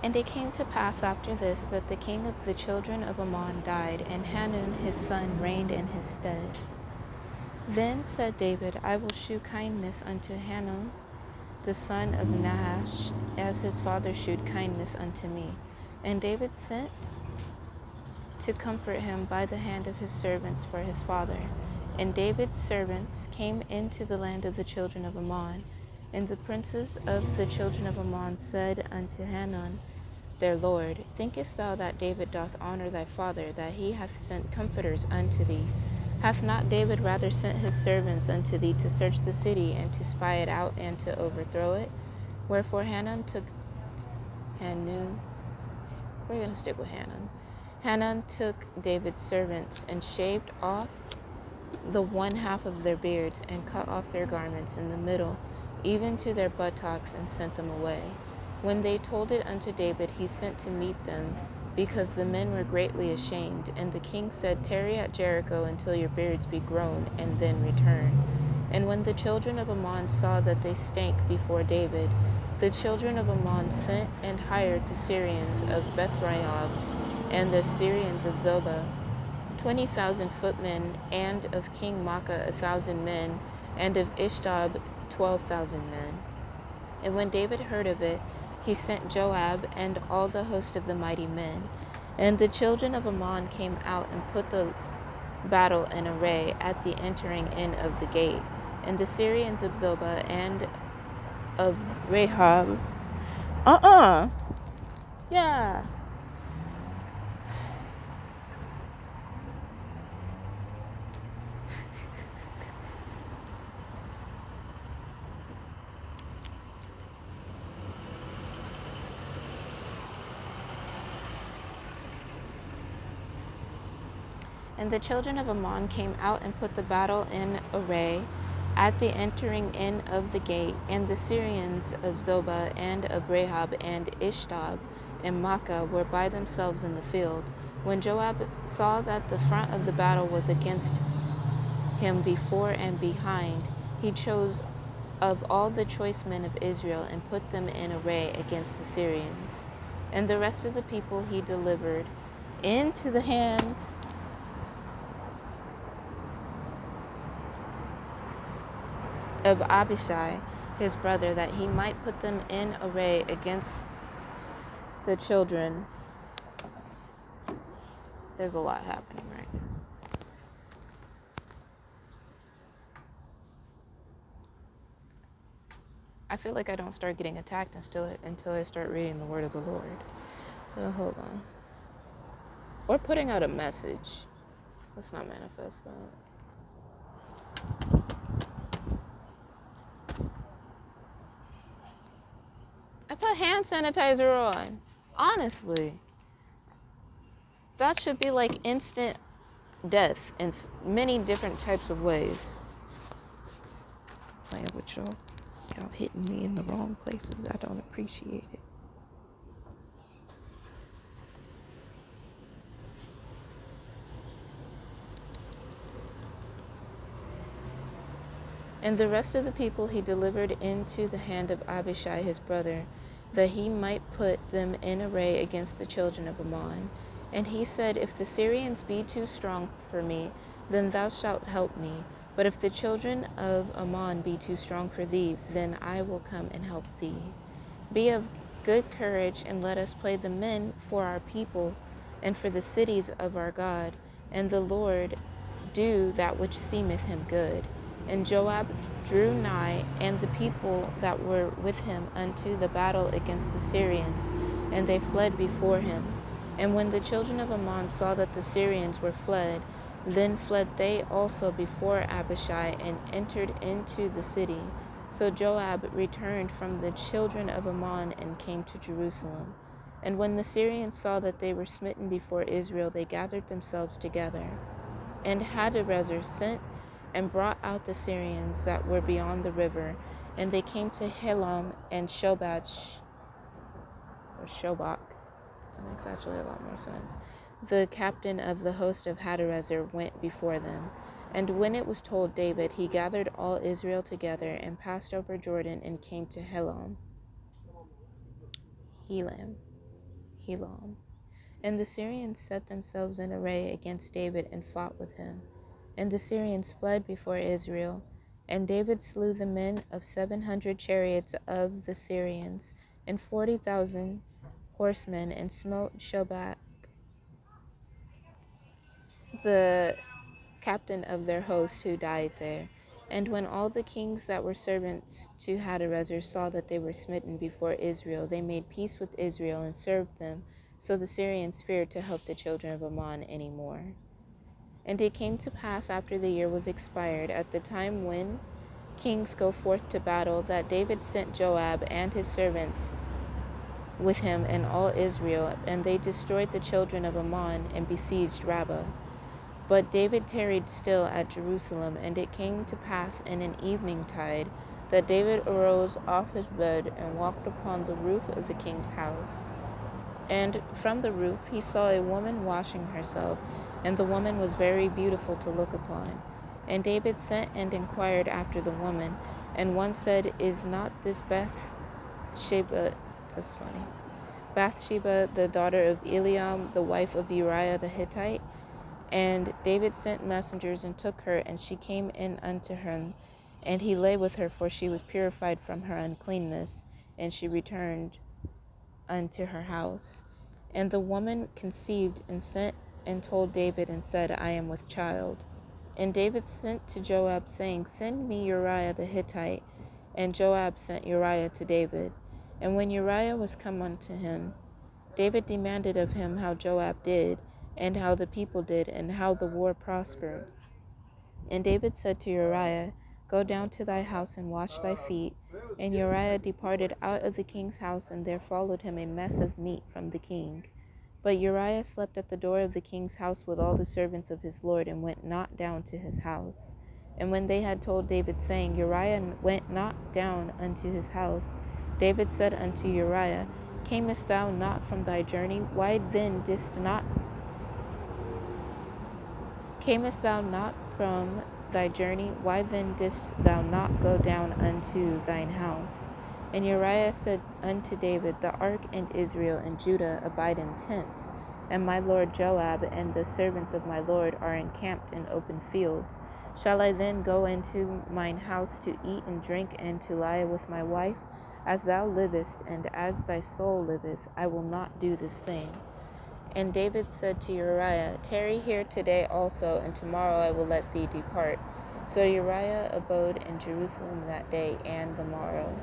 And it came to pass after this that the king of the children of Ammon died, and Hanun his son reigned in his stead. Then said David, I will shew kindness unto Hanun the son of Nahash, as his father shewed kindness unto me. And David sent to comfort him by the hand of his servants for his father. And David's servants came into the land of the children of Ammon. And the princes of the children of Ammon said unto Hanun their lord, Thinkest thou that David doth honor thy father, that he hath sent comforters unto thee? Hath not David rather sent his servants unto thee to search the city, and to spy it out, and to overthrow it? Wherefore Hanun, we're going to stick with Hanun. Hanun took David's servants, and shaved off the one half of their beards, and cut off their garments in the middle, even to their buttocks, and sent them away. When they told it unto David, he sent to meet them, because the men were greatly ashamed. And the king said, Tarry at Jericho until your beards be grown, and then return. And when the children of Ammon saw that they stank before David, the children of Ammon sent and hired the Syrians of Beth-raab and the Syrians of Zobah, 20,000 footmen, and of King Maacah 1,000 men, and of Ishtob 12,000 men. And when David heard of it, he sent Joab and all the host of the mighty men. And the children of Ammon came out and put the battle in array at the entering in of the gate. And the Syrians of Zobah and of Rahab, yeah. And the children of Ammon came out and put the battle in array at the entering in of the gate. And the Syrians of Zobah and of Rahab and Ishtob and Maacah were by themselves in the field. When Joab saw that the front of the battle was against him before and behind, he chose of all the choice men of Israel and put them in array against the Syrians. And the rest of the people he delivered into the hand of Abishai his brother, that he might put them in array against the children. There's a lot happening right now. I feel like I don't start getting attacked until I start reading the word of the Lord. Hold on. Or putting out a message. Let's not manifest that. I put hand sanitizer on. Honestly. That should be like instant death in many different types of ways. Playing with y'all. Y'all hitting me in the wrong places. I don't appreciate it. And the rest of the people he delivered into the hand of Abishai his brother, that he might put them in array against the children of Ammon. And he said, If the Syrians be too strong for me, then thou shalt help me. But if the children of Ammon be too strong for thee, then I will come and help thee. Be of good courage, and let us play the men for our people and for the cities of our God, and the Lord do that which seemeth him good. And Joab drew nigh, and the people that were with him, unto the battle against the Syrians, and they fled before him. And when the children of Ammon saw that the Syrians were fled, then fled they also before Abishai, and entered into the city. So Joab returned from the children of Ammon, and came to Jerusalem. And when the Syrians saw that they were smitten before Israel, they gathered themselves together. And Hadarezer sent and brought out the Syrians that were beyond the river, and they came to Helam and Shobach, or Shobach. That makes actually a lot more sense. The captain of the host of Hadarezer went before them. And when it was told David, he gathered all Israel together and passed over Jordan and came to Helam. Helam. And the Syrians set themselves in array against David and fought with him. And the Syrians fled before Israel. And David slew the men of 700 chariots of the Syrians, and 40,000 horsemen, and smote Shobach, the captain of their host, who died there. And when all the kings that were servants to Hadarezer saw that they were smitten before Israel, they made peace with Israel and served them. So the Syrians feared to help the children of Ammon any more. And it came to pass after the year was expired, at the time when kings go forth to battle, that David sent Joab and his servants with him and all Israel, and they destroyed the children of Ammon and besieged Rabbah. But David tarried still at Jerusalem, and it came to pass in an eventide that David arose off his bed and walked upon the roof of the king's house. And from the roof he saw a woman washing herself, and the woman was very beautiful to look upon. And David sent and inquired after the woman, and one said, Is not this Bathsheba, that's funny, Bathsheba, the daughter of Eliam, the wife of Uriah the Hittite? And David sent messengers and took her, and she came in unto him, and he lay with her, for she was purified from her uncleanness, and she returned unto her house. And the woman conceived and sent and told David and said, I am with child. And David sent to Joab, saying, Send me Uriah the Hittite. And Joab sent Uriah to David. And when Uriah was come unto him, David demanded of him how Joab did, and how the people did, and how the war prospered. And David said to Uriah, Go down to thy house and wash thy feet. And Uriah departed out of the king's house, and there followed him a mess of meat from the king. But Uriah slept at the door of the king's house with all the servants of his lord, and went not down to his house. And when they had told David, saying, Uriah went not down unto his house, David said unto Uriah, Camest thou not from thy journey? Why then didst not Camest thou not from thy journey? Why then didst thou not go down unto thine house? And Uriah said unto David, The ark and Israel and Judah abide in tents, and my lord Joab and the servants of my lord are encamped in open fields. Shall I then go into mine house to eat and drink and to lie with my wife? As thou livest, and as thy soul liveth, I will not do this thing. And David said to Uriah, Tarry here today also, and tomorrow I will let thee depart. So Uriah abode in Jerusalem that day and the morrow.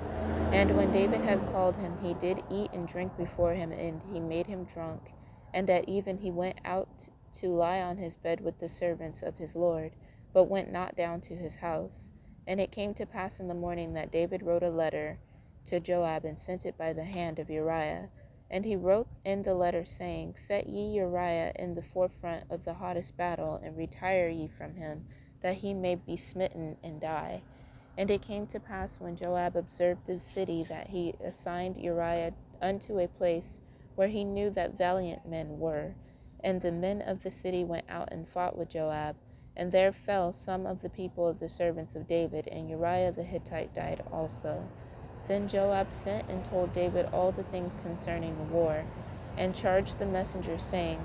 And when David had called him, he did eat and drink before him, and he made him drunk. And at even he went out to lie on his bed with the servants of his lord, but went not down to his house. And it came to pass in the morning that David wrote a letter to Joab, and sent it by the hand of Uriah. And he wrote in the letter, saying, Set ye Uriah in the forefront of the hottest battle, and retire ye from him, that he may be smitten and die. And it came to pass, when Joab observed the city, that he assigned Uriah unto a place where he knew that valiant men were. And the men of the city went out and fought with Joab, and there fell some of the people of the servants of David, and Uriah the Hittite died also. Then Joab sent and told David all the things concerning the war, and charged the messenger, saying,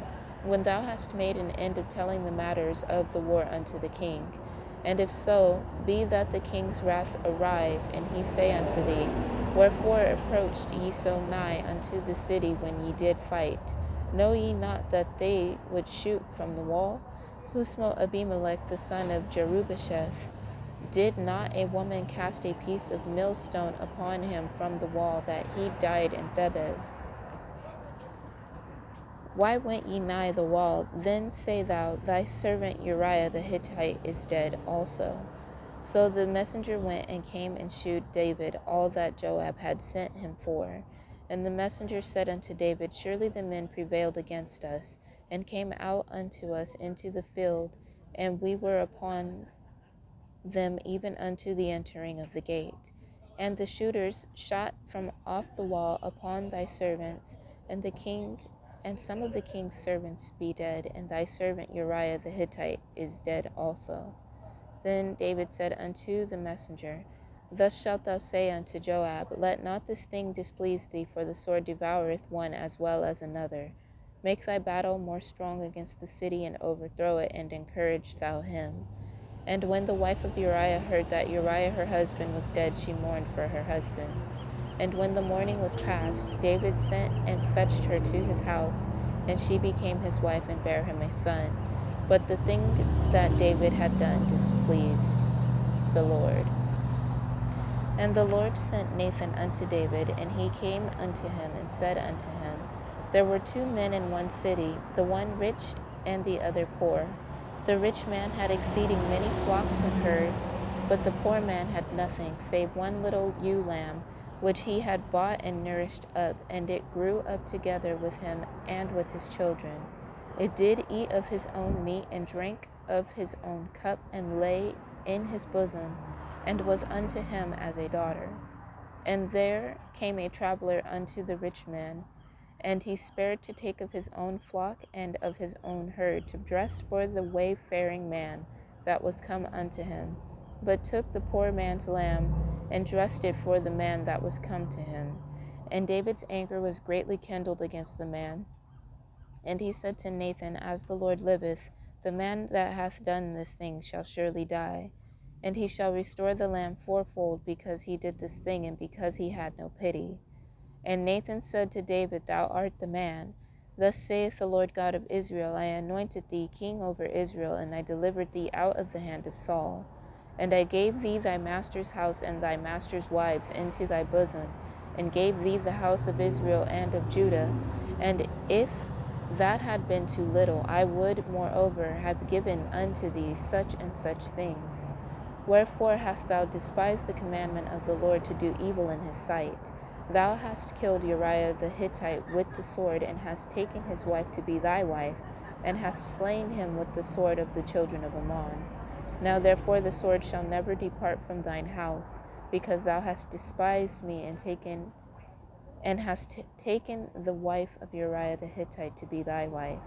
When thou hast made an end of telling the matters of the war unto the king, and if so be that the king's wrath arise, and he say unto thee, Wherefore approached ye so nigh unto the city when ye did fight? Know ye not that they would shoot from the wall? Who smote Abimelech the son of Jerubbesheth? Did not a woman cast a piece of millstone upon him from the wall, that he died in Thebez? Why went ye nigh the wall? Then say thou, Thy servant Uriah the Hittite is dead also. So the messenger went and came and shewed David all that Joab had sent him for. And the messenger said unto David, Surely the men prevailed against us, and came out unto us into the field, and we were upon them even unto the entering of the gate. And the shooters shot from off the wall upon thy servants, and the king and some of the king's servants be dead, and thy servant Uriah the Hittite is dead also. Then David said unto the messenger, Thus shalt thou say unto Joab, Let not this thing displease thee, for the sword devoureth one as well as another. Make thy battle more strong against the city, and overthrow it, and encourage thou him. And when the wife of Uriah heard that Uriah her husband was dead, she mourned for her husband. And when the mourning was past, David sent and fetched her to his house, and she became his wife and bare him a son. But the thing that David had done displeased the Lord. And the Lord sent Nathan unto David, and he came unto him and said unto him, There were 2 men in one city, the one rich and the other poor. The rich man had exceeding many flocks and herds, but the poor man had nothing, save one little ewe lamb, which he had bought and nourished up, and it grew up together with him and with his children. It did eat of his own meat, and drank of his own cup, and lay in his bosom, and was unto him as a daughter. And there came a traveler unto the rich man, and he spared to take of his own flock and of his own herd, to dress for the wayfaring man that was come unto him, but took the poor man's lamb, and dressed it for the man that was come to him. And David's anger was greatly kindled against the man. And he said to Nathan, As the Lord liveth, the man that hath done this thing shall surely die. And he shall restore the lamb fourfold, because he did this thing, and because he had no pity. And Nathan said to David, Thou art the man. Thus saith the Lord God of Israel, I anointed thee king over Israel, and I delivered thee out of the hand of Saul. And I gave thee thy master's house and thy master's wives into thy bosom, and gave thee the house of Israel and of Judah. And if that had been too little, I would moreover have given unto thee such and such things. Wherefore hast thou despised the commandment of the Lord to do evil in his sight? Thou hast killed Uriah the Hittite with the sword, and hast taken his wife to be thy wife, and hast slain him with the sword of the children of Ammon. Now therefore the sword shall never depart from thine house, because thou hast despised me, and hast taken the wife of Uriah the Hittite to be thy wife.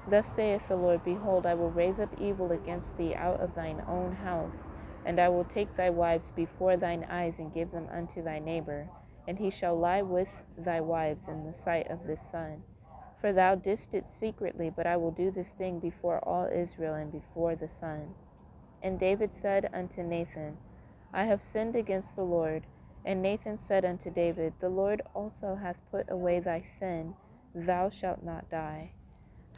Thus saith the Lord, Behold, I will raise up evil against thee out of thine own house, and I will take thy wives before thine eyes, and give them unto thy neighbor, and he shall lie with thy wives in the sight of this sun. For thou didst it secretly, but I will do this thing before all Israel and before the sun. And David said unto Nathan, I have sinned against the Lord. And Nathan said unto David, The Lord also hath put away thy sin, thou shalt not die.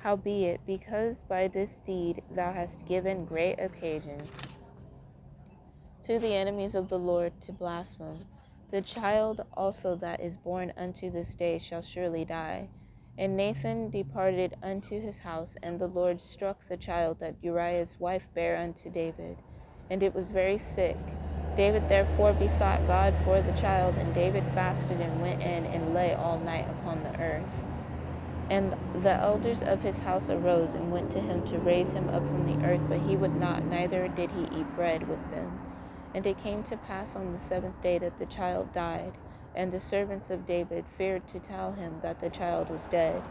Howbeit, because by this deed thou hast given great occasion to the enemies of the Lord to blaspheme, the child also that is born unto this day shall surely die. And Nathan departed unto his house, and the Lord struck the child that Uriah's wife bare unto David, and it was very sick. David therefore besought God for the child, and David fasted and went in and lay all night upon the earth. And the elders of his house arose and went to him to raise him up from the earth, but he would not, neither did he eat bread with them. And it came to pass on the 7th day that the child died, and the servants of David feared to tell him that the child was dead.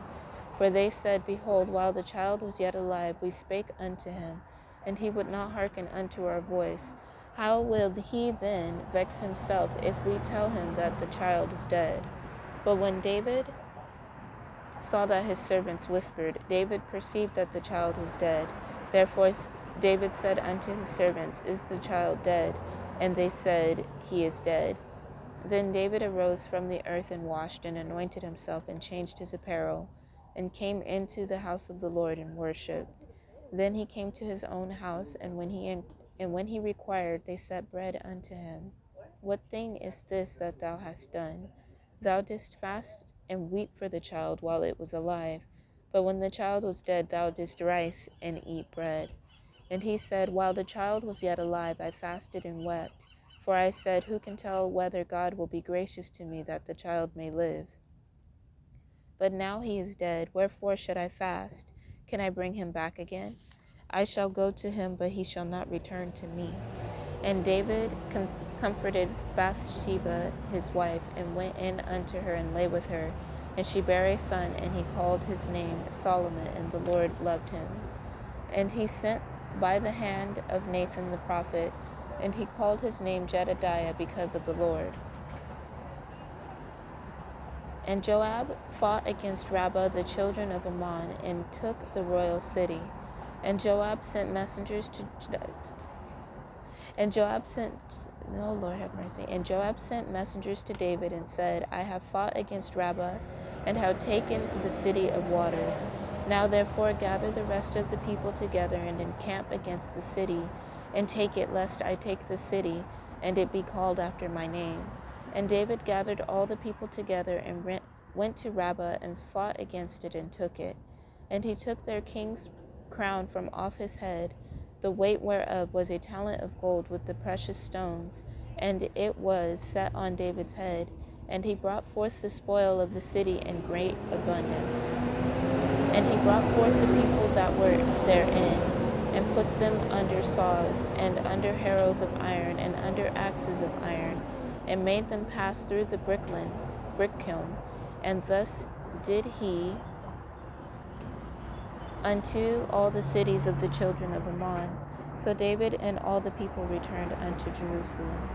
For they said, Behold, while the child was yet alive, we spake unto him, and he would not hearken unto our voice. How will he then vex himself if we tell him that the child is dead? But when David saw that his servants whispered, David perceived that the child was dead. Therefore David said unto his servants, Is the child dead? And they said, He is dead. Then David arose from the earth and washed and anointed himself and changed his apparel, and came into the house of the Lord and worshipped. Then he came to his own house, and when he required, they set bread unto him. What thing is this that thou hast done? Thou didst fast and weep for the child while it was alive. But when the child was dead, thou didst rise and eat bread. And he said, While the child was yet alive, I fasted and wept. For I said, Who can tell whether God will be gracious to me that the child may live? But now he is dead. Wherefore should I fast? Can I bring him back again? I shall go to him, but he shall not return to me. And David comforted Bathsheba his wife, and went in unto her, and lay with her. And she bare a son, and he called his name Solomon, and the Lord loved him. And he sent by the hand of Nathan the prophet, and he called his name Jedediah because of the Lord. And Joab fought against Rabbah the children of Ammon, and took the royal city. And Joab sent messengers to Lord have mercy. And Joab sent messengers to David and said, I have fought against Rabbah and have taken the city of waters. Now therefore gather the rest of the people together and encamp against the city, and take it, lest I take the city, and it be called after my name. And David gathered all the people together and went to Rabbah and fought against it and took it. And he took their king's crown from off his head, the weight whereof was a talent of gold with the precious stones, and it was set on David's head. And he brought forth the spoil of the city in great abundance. And he brought forth the people that were therein, and put them under saws, and under harrows of iron, and under axes of iron, and made them pass through the brick kiln. And thus did he unto all the cities of the children of Ammon. So David and all the people returned unto Jerusalem.